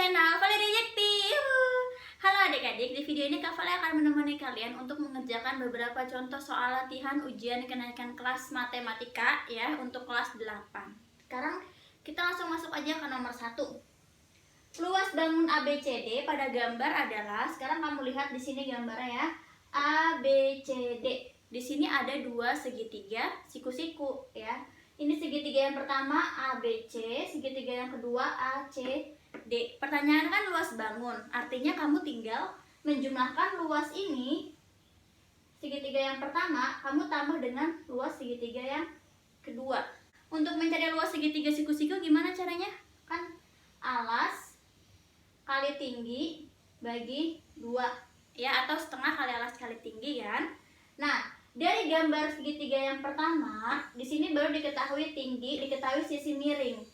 channel Vale Rejekti. Halo adik-adik, di video ini Kak Vale akan menemani kalian untuk mengerjakan beberapa contoh soal latihan ujian kenaikan kelas matematika ya untuk kelas 8. Sekarang kita langsung masuk aja ke nomor 1. Luas bangun ABCD pada gambar adalah, sekarang kamu lihat di sini gambarnya ya, ABCD. Di sini ada dua segitiga siku-siku ya. Ini segitiga yang pertama ABC, segitiga yang kedua ACD. Pertanyaan kan luas bangun, artinya kamu tinggal menjumlahkan luas ini, segitiga yang pertama, kamu tambah dengan luas segitiga yang kedua. Untuk mencari luas segitiga siku-siku gimana caranya? Kan alas kali tinggi bagi 2 ya, atau setengah kali alas kali tinggi kan. Nah, dari gambar segitiga yang pertama, di sini baru diketahui tinggi, diketahui sisi miring.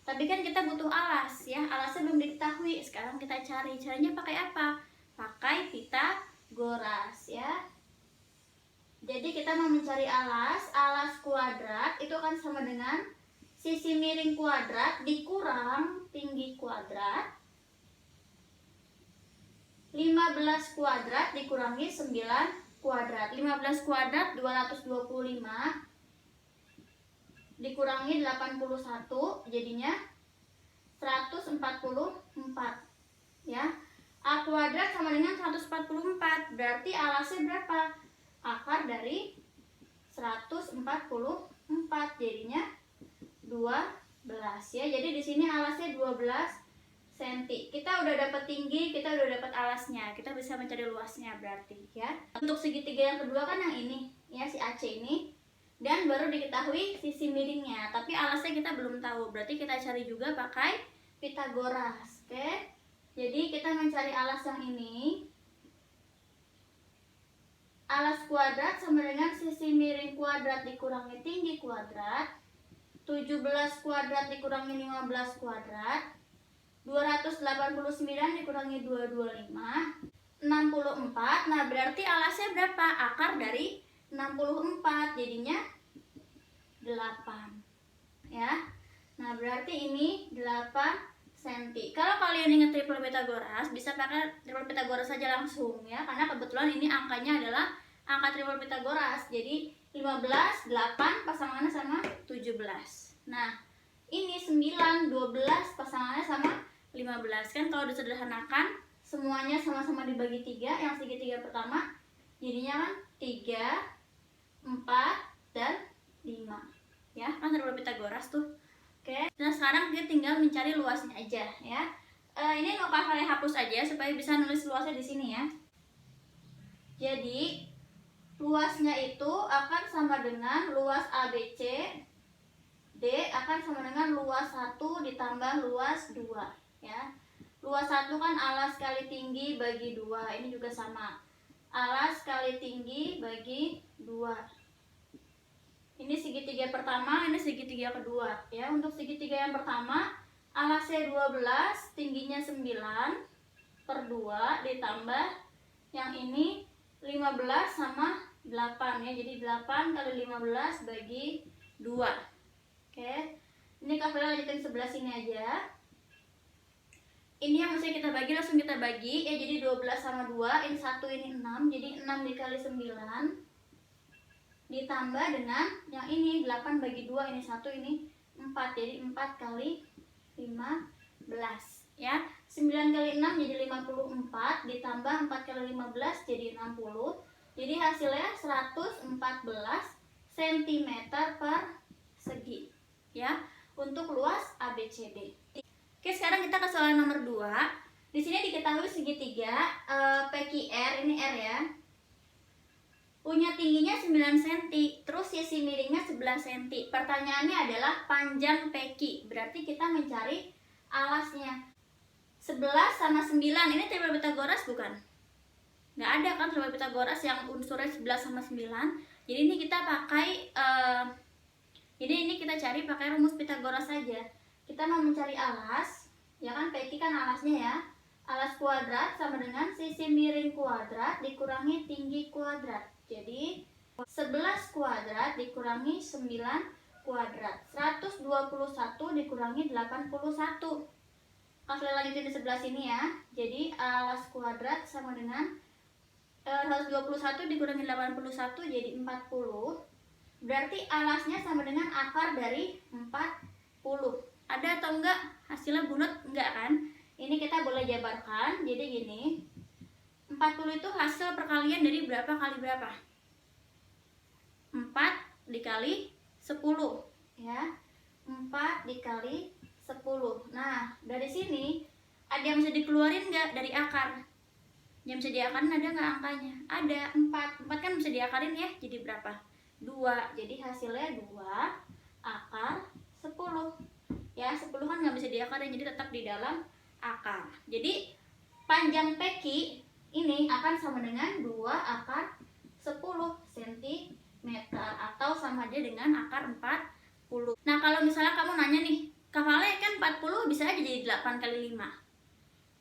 Tapi kan kita butuh alas ya, alasnya belum diketahui. Sekarang kita cari, caranya pakai apa? Pakai Pitagoras ya. Jadi kita mau mencari alas, alas kuadrat itu akan sama dengan sisi miring kuadrat dikurang tinggi kuadrat. 15 kuadrat dikurangi 9 kuadrat. 15 kuadrat 225 dikurangi 81 jadinya 144 ya. A kuadrat sama dengan 144, berarti alasnya berapa? Akar dari 144 jadinya 12 ya. Jadi di sini alasnya 12 cm. Kita udah dapat tinggi, kita udah dapat alasnya, kita bisa mencari luasnya berarti ya. Untuk segitiga yang kedua kan yang ini ya, si AC ini, dan baru diketahui sisi miringnya, tapi alasnya kita belum tahu, berarti kita cari juga pakai Pitagoras. Oke, jadi kita mencari alas yang ini, alas kuadrat sama dengan sisi miring kuadrat dikurangi tinggi kuadrat. 17 kuadrat dikurangi 15 kuadrat, 289 dikurangi 225, 64. Nah, berarti alasnya berapa? Akar dari 64 jadinya 8 ya. Nah, berarti ini 8 cm. Kalau kalian ingat triple Pitagoras, bisa pakai triple Pitagoras saja langsung ya, karena kebetulan ini angkanya adalah angka triple Pitagoras. Jadi 15, 8 pasangannya sama 17. Nah, ini 9, 12 pasangannya sama 15. Kan kalau disederhanakan semuanya sama-sama dibagi 3, yang segitiga pertama jadinya kan 3, 4, dan 5 ya, kan triple Pitagoras tuh. Oke, nah sekarang kita tinggal mencari luasnya aja ya. Ini mau Kak Vale hapus aja supaya bisa nulis luasnya di sini ya. Jadi luasnya itu akan sama dengan luas ABC D akan sama dengan luas 1 ditambah luas 2 ya. Luas 1 kan alas kali tinggi bagi 2, ini juga sama, alas kali tinggi bagi 2. Ini segitiga pertama, ini segitiga kedua ya. Untuk segitiga yang pertama, alasnya 12, tingginya 9 per 2 ditambah yang ini 15 sama 8 ya. Jadi 8 kali 15 bagi 2. Oke, ini Kak Vale lanjutin sebelah sini aja. Ini yang mesti kita bagi, langsung kita bagi ya. Jadi 12 sama 2, ini 1, ini 6. Jadi 6 dikali 9 ditambah dengan yang ini 8 bagi 2, ini 1, ini 4. Jadi 4 kali 15 ya. 9 kali 6 jadi 54 ditambah 4 kali 15 jadi 60. Jadi hasilnya 114 cm per segi ya untuk luas ABCD. Oke, sekarang kita ke soal nomor 2. Di sini diketahui segitiga PQR, ini R ya, punya tingginya 9 cm, terus sisi miringnya 11 cm. Pertanyaannya adalah panjang PQ, berarti kita mencari alasnya. 11 sama 9, ini triple Pitagoras bukan? Nggak ada kan triple Pitagoras yang unsurnya 11 sama 9. Jadi ini kita pakai ini kita cari pakai rumus Pitagoras saja. Kita mau mencari alas, ya kan, PQ kan alasnya ya. Alas kuadrat sama dengan sisi miring kuadrat dikurangi tinggi kuadrat. Jadi 11 kuadrat dikurangi 9 kuadrat. 121 dikurangi 81. Kalian lanjutin di sebelah sini ya. Jadi alas kuadrat sama dengan 121 dikurangi 81 jadi 40. Berarti alasnya sama dengan akar dari 40. Ada atau enggak? Hasilnya bunut enggak kan? Ini kita boleh jabarkan. Jadi gini, 40 itu hasil perkalian dari berapa kali berapa? 4 dikali 10 ya. 4 dikali 10. Nah, dari sini ada yang bisa dikeluarin enggak dari akar? Yang bisa diakarin ada nggak angkanya? Ada, 4. 4 kan bisa diakarin ya, jadi berapa? 2. Jadi hasilnya 2 akar 10. Ya, 10 kan nggak bisa diakarin, jadi tetap di dalam akar. Jadi panjang peki ini akan sama dengan 2 akar 10 cm atau sama aja dengan akar 40. Nah, kalau misalnya kamu nanya nih, Kak Vale kan 40 bisa aja jadi 8 kali 5.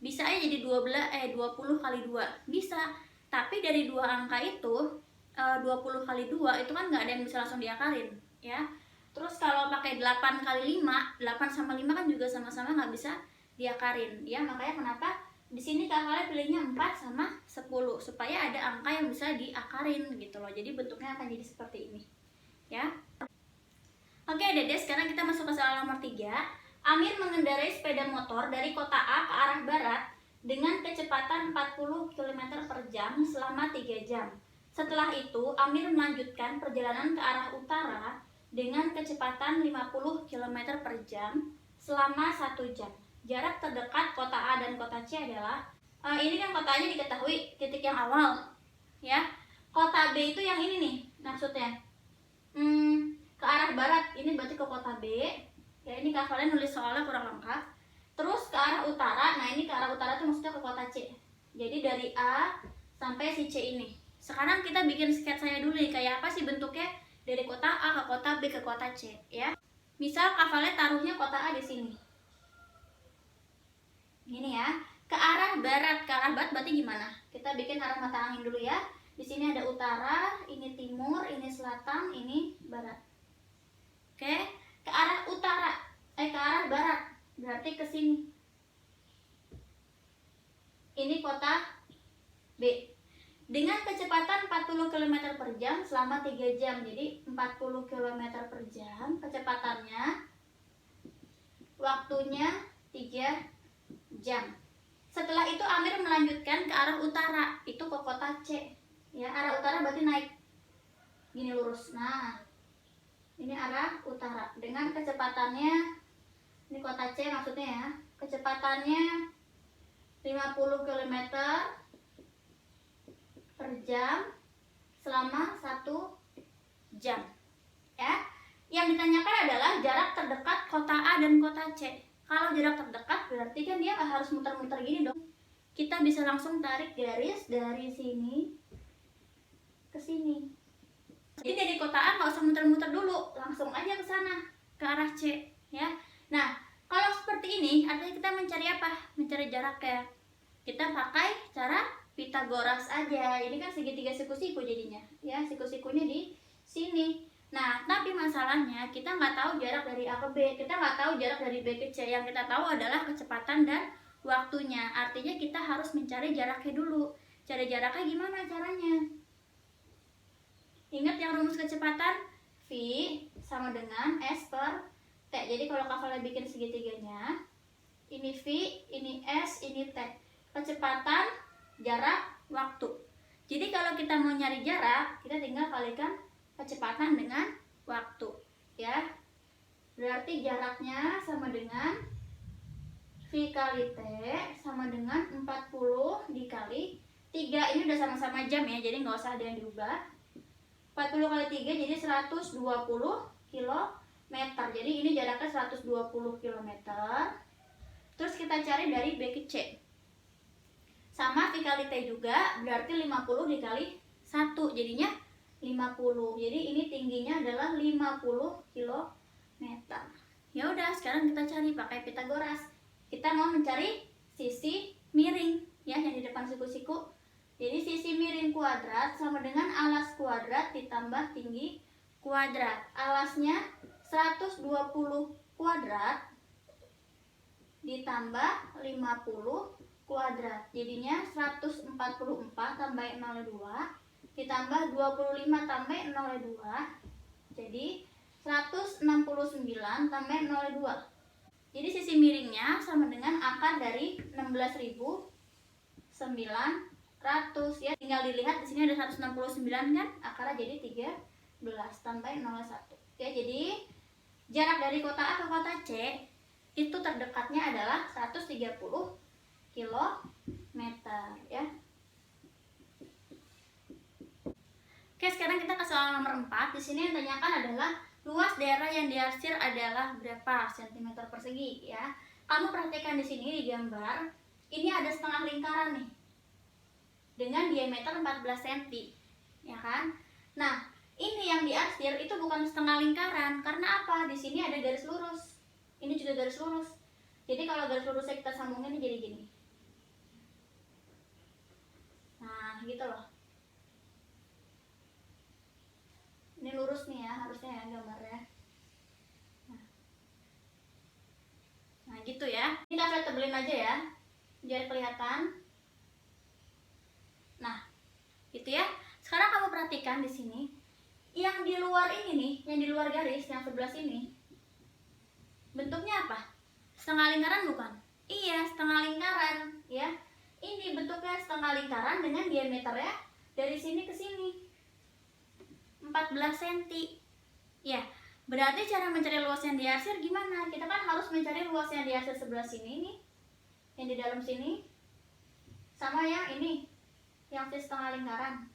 Bisa aja jadi 20 kali 2. Bisa. Tapi dari dua angka itu 20 kali 2 itu kan nggak ada yang bisa langsung diakarin ya. Terus kalau pakai 8 kali 5, 8 sama 5 kan juga sama-sama nggak bisa diakarin ya. Makanya kenapa di sini Kak Vale pilihnya 4 sama 10 supaya ada angka yang bisa diakarin gitu loh. Jadi bentuknya akan jadi seperti ini ya. Oke Dede, sekarang kita masuk ke soal nomor 3. Amir mengendarai sepeda motor dari kota A ke arah barat dengan kecepatan 40 km per jam selama 3 jam. Setelah itu, Amir melanjutkan perjalanan ke arah utara dengan kecepatan 50 km per jam selama 1 jam. Jarak terdekat kota A dan kota C adalah, ini kan kotanya diketahui, titik yang awal ya. Kota B itu yang ini nih maksudnya, ke arah barat, ini berarti ke kota B. Ya, ini Kak Valen nulis soalnya kurang lengkap. Terus ke arah utara, nah ini ke arah utara itu maksudnya ke kota C. Jadi dari A sampai si C ini. Sekarang kita bikin sketsanya dulu nih, kayak apa sih bentuknya dari kota A ke kota B ke kota C ya. Misal Kak Valen taruhnya kota A di sini. Gini ya, ke arah barat berarti gimana? Kita bikin arah mata angin dulu ya. Di sini ada utara, ini timur, ini selatan, ini barat. Oke. Ke arah utara, ke arah barat, berarti ke sini. Ini kota B. Dengan kecepatan 40 km per jam selama 3 jam. Jadi 40 km per jam kecepatannya. Waktunya 3 jam. Setelah itu Amir melanjutkan ke arah utara, itu ke kota C. Ya, arah utara berarti naik. Gini lurus. Nah, ini arah utara dengan kecepatannya, ini kota C maksudnya ya, kecepatannya 50 km per jam selama 1 jam ya. Yang ditanyakan adalah jarak terdekat kota A dan kota C. Kalau jarak terdekat berarti kan dia harus muter-muter gini dong. Kita bisa langsung tarik garis dari sini ke sini. Jadi dari kota A nggak usah muter-muter dulu, langsung aja ke sana, ke arah C ya. Nah, kalau seperti ini artinya kita mencari apa? Mencari jaraknya. Kita pakai cara Pitagoras aja. Ini kan segitiga siku-siku jadinya ya, siku-sikunya di sini. Nah, tapi masalahnya kita nggak tahu jarak dari A ke B, kita nggak tahu jarak dari B ke C. Yang kita tahu adalah kecepatan dan waktunya. Artinya kita harus mencari jaraknya dulu. Cari jaraknya gimana caranya? Ingat yang rumus kecepatan? V sama dengan S per T. Jadi kalau Kak Vale bikin segitiganya, ini V, ini S, ini T. Kecepatan, jarak, waktu. Jadi kalau kita mau nyari jarak, kita tinggal kalikan kecepatan dengan waktu ya. Berarti jaraknya sama dengan V kali T sama dengan 40 dikali 3. Ini udah sama-sama jam ya, jadi nggak usah ada yang diubah. 40 kali 3 jadi 120 km. Jadi ini jaraknya 120 km. Terus kita cari dari B ke C. Sama V kali T juga, berarti 50 dikali 1 jadinya 50. Jadi ini tingginya adalah 50 km. Ya udah, sekarang kita cari pakai Pitagoras. Kita mau mencari sisi miring ya, yang di depan siku-siku. Jadi sisi miring kuadrat sama dengan alas kuadrat ditambah tinggi kuadrat. Alasnya 120 kuadrat ditambah 50 kuadrat. Jadinya 144 tambah 0,2 ditambah 25 tambah 0,2. Jadi 169 tambah 0,2. Jadi sisi miringnya sama dengan akar dari 16.900 ya. Tinggal dilihat di sini ada 169 kan? Akarnya jadi 13 tambah 0,1. Oke, jadi jarak dari kota A ke kota C itu terdekatnya adalah 130 kilometer ya. Oke, sekarang kita ke soal nomor 4. Di sini yang ditanyakan adalah luas daerah yang diarsir adalah berapa sentimeter persegi ya. Kamu perhatikan di sini di gambar, ini ada setengah lingkaran nih dengan diameter 14 cm ya kan. Nah, ini yang diarsir itu bukan setengah lingkaran karena apa? Di sini ada garis lurus. Ini juga garis lurus. Jadi kalau garis lurusnya kita sambungin ini jadi gini. Nah, gitu loh. Ini lurus nih ya, harusnya ya gambarnya. Nah gitu ya. Kita flat tebelin aja ya, biar kelihatan. Nah, gitu ya. Sekarang kamu perhatikan di sini, yang di luar ini nih, yang di luar garis, yang sebelah sini, bentuknya apa? Setengah lingkaran bukan? Iya, setengah lingkaran ya. Ini bentuknya setengah lingkaran dengan diameternya dari sini ke sini 14 cm. Ya, berarti cara mencari luas yang diarsir gimana? Kita kan harus mencari luas yang diarsir sebelah sini nih, yang di dalam sini, sama yang ini, yang setengah lingkaran.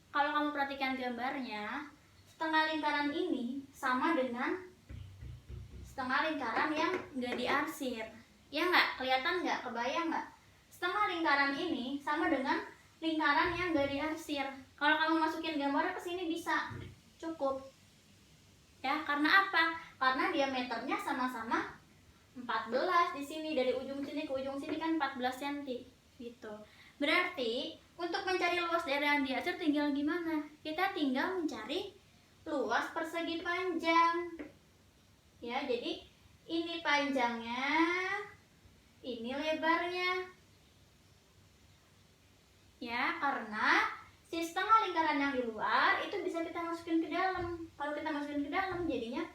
Kalau kamu perhatikan gambarnya, setengah lingkaran ini sama dengan setengah lingkaran yang nggak diarsir. Ya nggak? Kelihatan nggak? Kebayang nggak? Setengah lingkaran ini sama dengan lingkaran yang nggak diarsir. Kalau kamu masukin gambarnya ke sini bisa, cukup. Ya, karena apa? Karena diameternya sama-sama 14 di sini, dari ujung sini ke ujung sini kan 14 cm gitu. Berarti untuk mencari luas daerah yang diarsir tinggal gimana? Kita tinggal mencari luas persegi panjang. Ya, jadi ini panjangnya, ini lebarnya. Ya, karena si setengah lingkaran yang di luar itu bisa kita masukin ke dalam. Kalau kita masukin ke dalam jadinya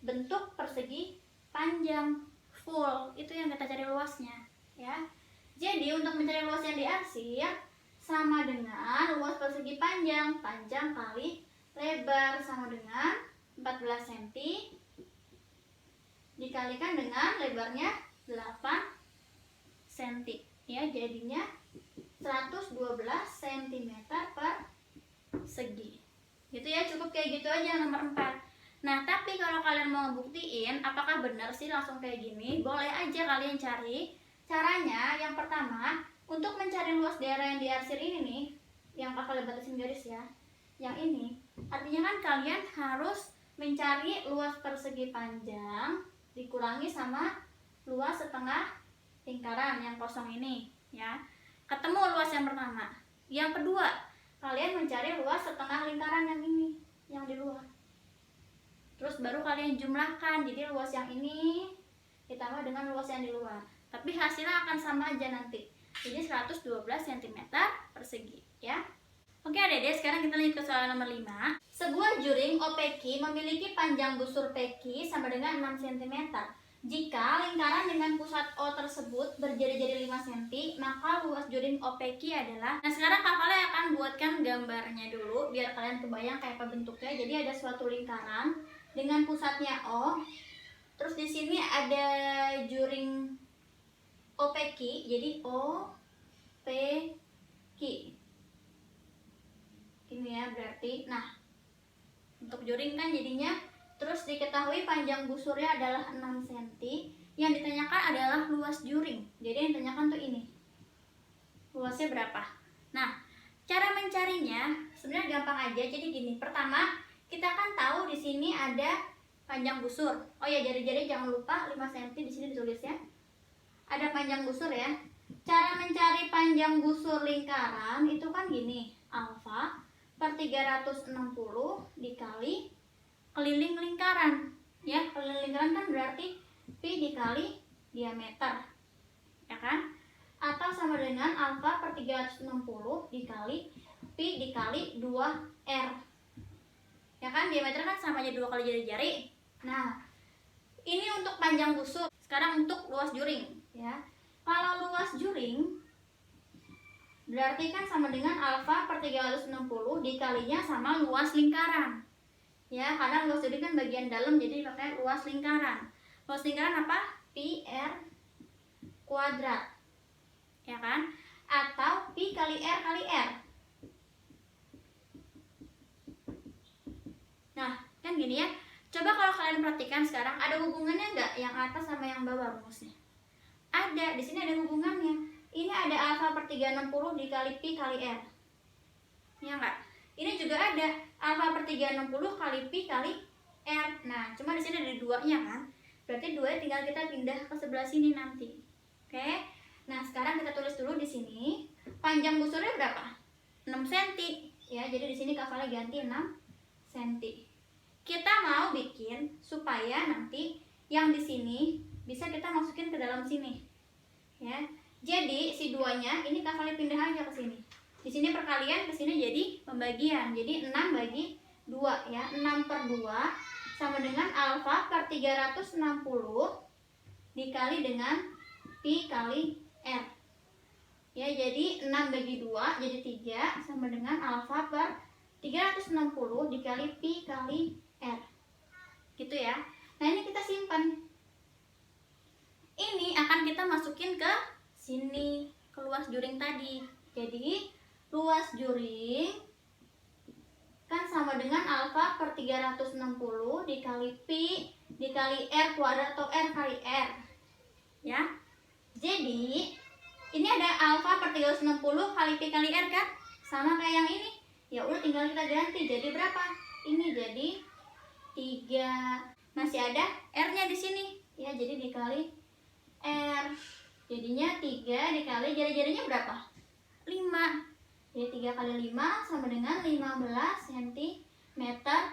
bentuk persegi panjang full. Itu yang kita cari luasnya ya. Jadi untuk mencari luas yang diarsir sama dengan luas persegi panjang, panjang kali lebar sama dengan 14 cm dikalikan dengan lebarnya 8 cm ya, jadinya 112 cm persegi. Gitu ya, cukup kayak gitu aja nomor 4. Nah, tapi kalau kalian mau ngebuktiin apakah benar sih langsung kayak gini, boleh aja kalian cari. Caranya yang pertama, untuk mencari luas daerah yang diarsir ini nih, yang kakak batasin garis ya, yang ini, artinya kan kalian harus mencari luas persegi panjang dikurangi sama luas setengah lingkaran yang kosong ini ya. Ketemu luas yang pertama. Yang kedua, kalian mencari luas setengah lingkaran yang ini, yang di luar. Terus baru kalian jumlahkan, jadi luas yang ini ditambah dengan luas yang di luar. Tapi hasilnya akan sama aja nanti. Jadi 112 cm persegi ya. Oke adik-adik, sekarang kita lanjut ke soal nomor 5. Sebuah juring OPQ memiliki panjang busur PQ sama dengan 6 cm. Jika lingkaran dengan pusat O tersebut berjari-jari 5 cm, maka luas juring OPQ adalah... Nah, sekarang kakak akan buatkan gambarnya dulu, biar kalian kebayang kayak apa bentuknya. Jadi ada suatu lingkaran dengan pusatnya O. Terus di sini ada juring OPQ, jadi OPQ. Ini ya berarti. Nah, untuk juring kan jadinya... Terus diketahui panjang busurnya adalah 6 cm. Yang ditanyakan adalah luas juring. Jadi yang ditanyakan tuh ini. Luasnya berapa? Nah, cara mencarinya sebenarnya gampang aja. Jadi gini, pertama kita kan tahu di sini ada panjang busur. Oh ya, jari-jari jangan lupa 5 cm di sini ditulis ya. Ada panjang busur ya. Cara mencari panjang busur lingkaran itu kan gini, alfa per 360 dikali keliling lingkaran ya. Keliling lingkaran kan berarti pi dikali diameter, ya kan? Atau sama dengan alfa per 360 dikali pi dikali 2R. Ya kan, diameter kan sama aja 2 kali jari-jari. Nah, ini untuk panjang busur. Sekarang untuk luas juring, ya. Kalau luas juring berarti kan sama dengan alfa per 360 dikalinya sama luas lingkaran. Ya, karena luas juring kan bagian dalam, jadi pakai luas lingkaran. Luas lingkaran apa? Pi R kuadrat. Ya kan? Atau pi kali R kali R. Nah, kan gini ya. Coba kalau kalian perhatikan sekarang, ada hubungannya nggak yang atas sama yang bawah rumusnya? Ada, di sini ada hubungannya. Ini ada alfa per 360 dikali pi kali R. Ya nggak? Ini juga ada alfa per 360 kali pi kali R. Nah, cuma di sini ada 2-nya kan? Berarti 2 tinggal kita pindah ke sebelah sini nanti. Oke? Nah, sekarang kita tulis dulu di sini. Panjang busurnya berapa? 6 cm. Ya, jadi di sini kafalnya ganti 6 cm. Kita mau bikin supaya nanti yang di sini bisa kita masukin ke dalam sini. Ya. Jadi si 2-nya ini kafalnya pindah aja ke sini. Di sini perkalian, ke sini jadi pembagian. Jadi 6 bagi 2 ya. 6 per 2 sama dengan alfa per 360 dikali dengan pi kali R. Ya, jadi 6 bagi 2 jadi 3 sama dengan alfa per 360 dikali pi kali R. Gitu ya. Nah, ini kita simpan. Ini akan kita masukin ke sini, ke luas juring tadi. Jadi, luas juring kan sama dengan alfa per 360 dikali pi dikali R kuadrat atau R kali R. Ya. Jadi, ini ada alfa per 360 kali pi kali R kan? Sama kayak yang ini. Ya udah, tinggal kita ganti. Jadi berapa? Ini jadi 3. Masih ada R-nya di sini. Ya, jadi dikali R. Jadinya 3 dikali jari-jarinya berapa? 5. Jadi 3 kali 5 sama dengan 15 cm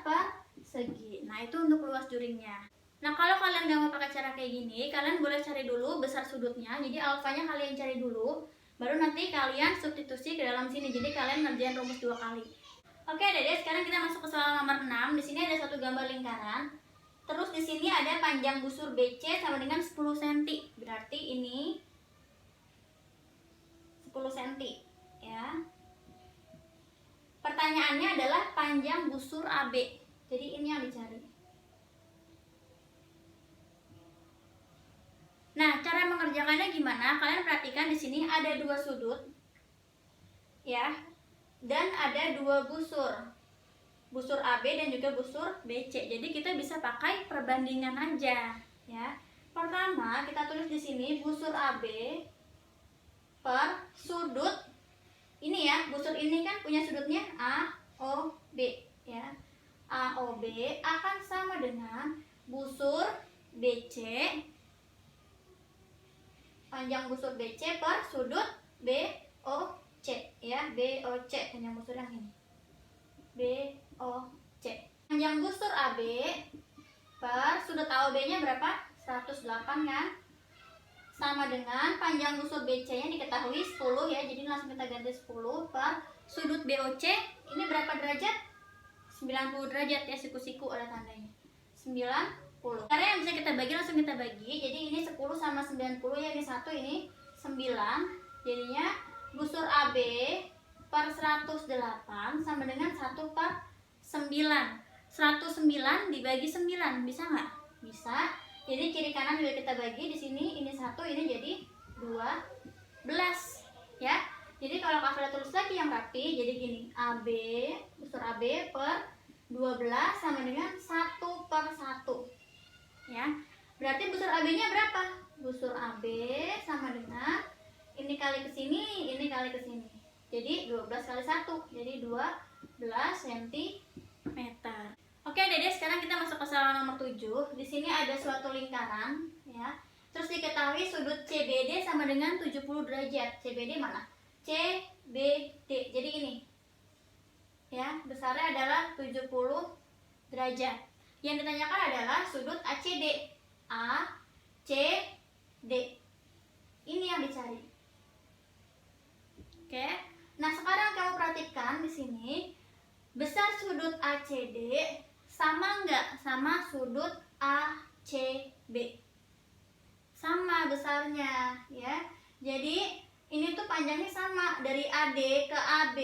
persegi. Nah, itu untuk luas juringnya. Nah, kalau kalian nggak mau pakai cara kayak gini, kalian boleh cari dulu besar sudutnya. Jadi alfanya kalian cari dulu, baru nanti kalian substitusi ke dalam sini. Jadi kalian ngerjain rumus 2 kali. Oke, Dede, sekarang kita masuk ke soal nomor 6. Di sini ada satu gambar lingkaran. Terus di sini ada panjang busur BC sama dengan 10 cm. Berarti ini 10 cm, ya. Pertanyaannya adalah panjang busur AB. Jadi ini yang dicari. Nah, cara mengerjakannya gimana? Kalian perhatikan di sini ada 2 sudut, ya, dan ada 2 busur, busur AB dan juga busur BC. Jadi kita bisa pakai perbandingan aja, ya. Pertama kita tulis di sini busur AB per sudut. Ini ya, busur ini kan punya sudutnya AOB, ya. AOB akan sama dengan busur BC, panjang busur BC per sudut BOC, ya. BOC, panjang busur yang ini. BOC. Panjang busur AB per sudut AOB-nya berapa? 108 kan? Sama dengan panjang busur BC-nya diketahui 10 ya. Jadi langsung kita ganti 10 per sudut BOC. Ini berapa derajat? 90 derajat ya, siku-siku ada tandanya. 90. Karena yang bisa kita bagi langsung kita bagi. Jadi ini 10 sama 90 ya, ini 1, ini 9. Jadinya busur AB per 108 sama dengan 1 per 9. 109 dibagi 9, bisa nggak? Bisa. Jadi kiri kanan juga kita bagi. Di sini ini 1, ini jadi 12, ya. Jadi kalau kafel tulis lagi yang rapi, jadi gini, AB, busur AB per 12 sama dengan 1 per 1, ya. Berarti busur AB-nya berapa? Busur AB sama dengan ini kali ke sini, ini kali ke sini. Jadi 12 kali 1, jadi 12 cm. Oke, Dede, sekarang kita masuk ke soal nomor 7. Di sini ada suatu lingkaran, ya. Terus diketahui sudut CBD sama dengan 70 derajat. CBD mana? CBD. Jadi ini. Ya, besarnya adalah 70 derajat. Yang ditanyakan adalah sudut ACD. A, C, D. Ini yang dicari. Oke. Nah, sekarang kamu perhatikan di sini, besar sudut ACD sama nggak sama sudut ACB? Sama besarnya, ya. Jadi ini tuh panjangnya sama, dari AD ke AB,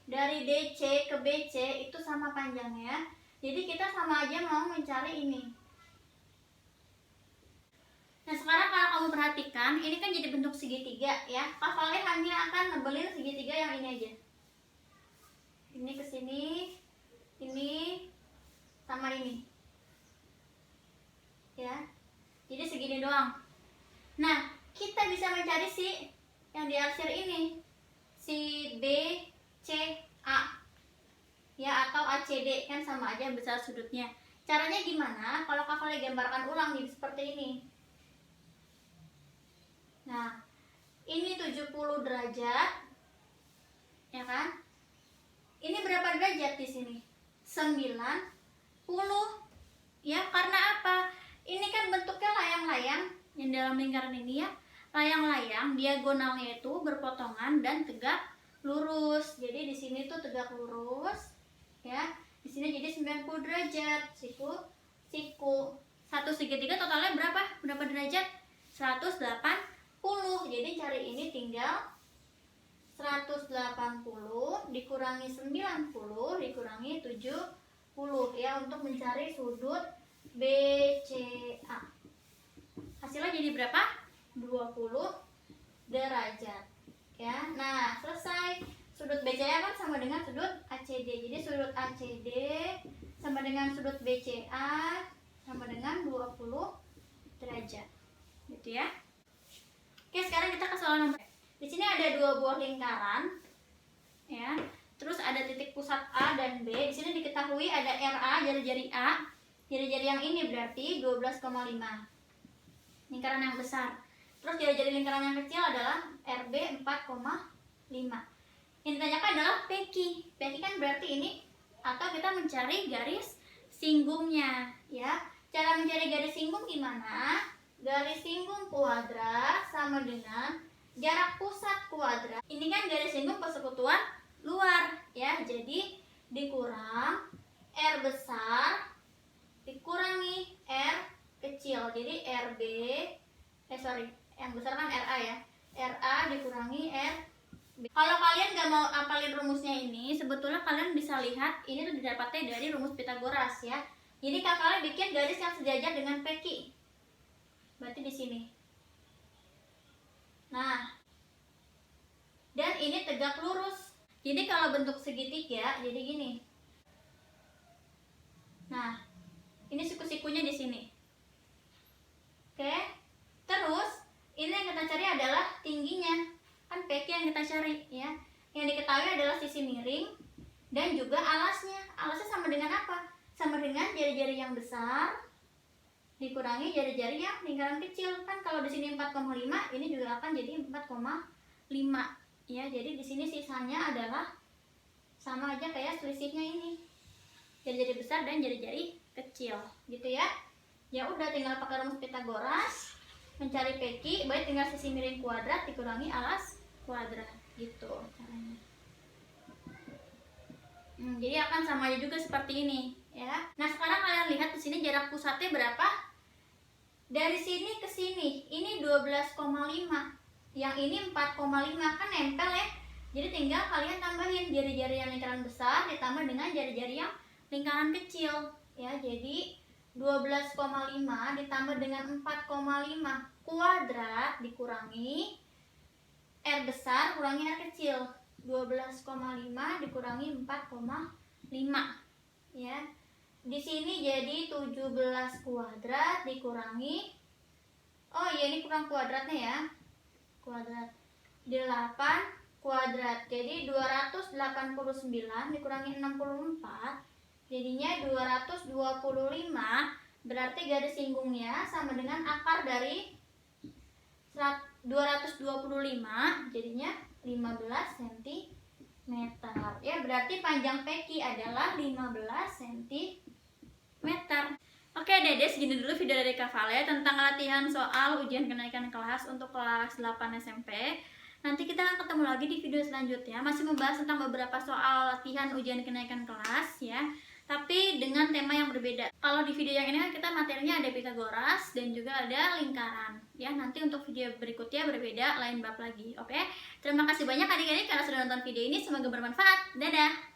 dari DC ke BC itu sama panjangnya. Jadi kita sama aja mau mencari ini. Nah, sekarang kalau kamu perhatikan, ini kan jadi bentuk segitiga, ya. Kalian hanya akan nebelin segitiga yang ini aja. Ini ke sini, ini sama ini. Ya. Jadi segini doang. Nah, kita bisa mencari si yang diarsir ini, si BCA. Ya, atau ACD, kan sama aja besar sudutnya. Caranya gimana? Kalau kalian gambarkan ulang nih seperti ini. Nah, ini 70 derajat, ya kan? Ini berapa derajat di sini? 90. Ya, karena apa? Ini kan bentuknya layang-layang yang dalam lingkaran ini, ya. Layang-layang, diagonalnya itu berpotongan dan tegak lurus. Jadi di sini tuh tegak lurus, ya. Di sini jadi 90 derajat. Siku. Satu segitiga totalnya berapa? Berapa derajat? 180. Jadi cari ini tinggal 180 dikurangi 90 dikurangi 70, ya, untuk mencari sudut BCA. Hasilnya jadi berapa? 20 derajat, ya. Nah, selesai. Sudut BCA kan sama dengan sudut ACD. Jadi sudut ACD sama dengan sudut BCA sama dengan 20 derajat. Gitu, ya. Oke, sekarang kita ke soal nomor. Di sini ada 2 buah lingkaran, ya. Terus ada titik pusat A dan B. Di sini diketahui ada RA, jari-jari A. Jari-jari yang ini berarti 12,5. Lingkaran yang besar. Terus jari-jari lingkaran yang kecil adalah RB 4,5. Yang ditanyakan adalah PQ. PQ kan berarti ini, atau kita mencari garis singgungnya, ya. Cara mencari garis singgung gimana? Garis singgung kuadrat sama dengan jarak pusat kuadrat. Ini kan garis singgung persekutuan luar, ya. Jadi dikurang R besar dikurangi R kecil. Jadi RB, yang besar kan RA, ya. RA dikurangi RB. Kalau kalian gak mau apalin rumusnya ini, sebetulnya kalian bisa lihat ini tuh didapatnya dari rumus Pitagoras, ya. Jadi kalian bikin garis yang sejajar dengan PQ. Berarti di sini. Nah, dan ini tegak lurus. Jadi kalau bentuk segitiga jadi gini. Nah, ini siku-sikunya di sini. Oke. Terus ini yang kita cari adalah tingginya. Kan PQ yang kita cari, ya. Yang diketahui adalah sisi miring dan juga alasnya. Alasnya sama dengan apa? Sama dengan jari-jari yang besar dikurangi jari-jari yang lingkaran kecil. Kan kalau di sini 4,5, ini juga akan jadi 4,5, ya. Jadi di sini sisanya adalah sama aja kayak selisihnya ini, jari-jari besar dan jari-jari kecil, gitu, ya. Ya udah, tinggal pakai rumus Pitagoras mencari PQ, baik tinggal sisi miring kuadrat dikurangi alas kuadrat, gitu caranya. Jadi akan sama aja juga seperti ini, ya. Nah, sekarang kalian lihat di sini jarak pusatnya berapa? Dari sini ke sini, ini 12,5. Yang ini 4,5, kan nempel, ya. Jadi tinggal kalian tambahin jari-jari yang lingkaran besar ditambah dengan jari-jari yang lingkaran kecil, ya. Jadi 12,5 ditambah dengan 4,5 kuadrat dikurangi R besar kurangi R kecil. 12,5 dikurangi 4,5, ya. Di sini jadi 17 kuadrat dikurangi, oh iya, ini kurang kuadratnya, ya. Kuadrat 8 kuadrat. Jadi 289 dikurangi 64 jadinya 225. Berarti garis singgungnya sama dengan akar dari 225, jadinya 15 cm, ya. Berarti panjang PQ adalah 15 cm. Oke Dede, segini dulu video dari Kak Vale tentang latihan soal ujian kenaikan kelas untuk kelas 8 SMP. Nanti kita akan ketemu lagi di video selanjutnya, masih membahas tentang beberapa soal latihan ujian kenaikan kelas ya, tapi dengan tema yang berbeda. Kalau di video yang ini kan kita materinya ada Pitagoras dan juga ada lingkaran ya. Nanti untuk video berikutnya berbeda, lain bab lagi. Oke, terima kasih banyak adik-adik karena sudah nonton video ini, semoga bermanfaat. Dadah.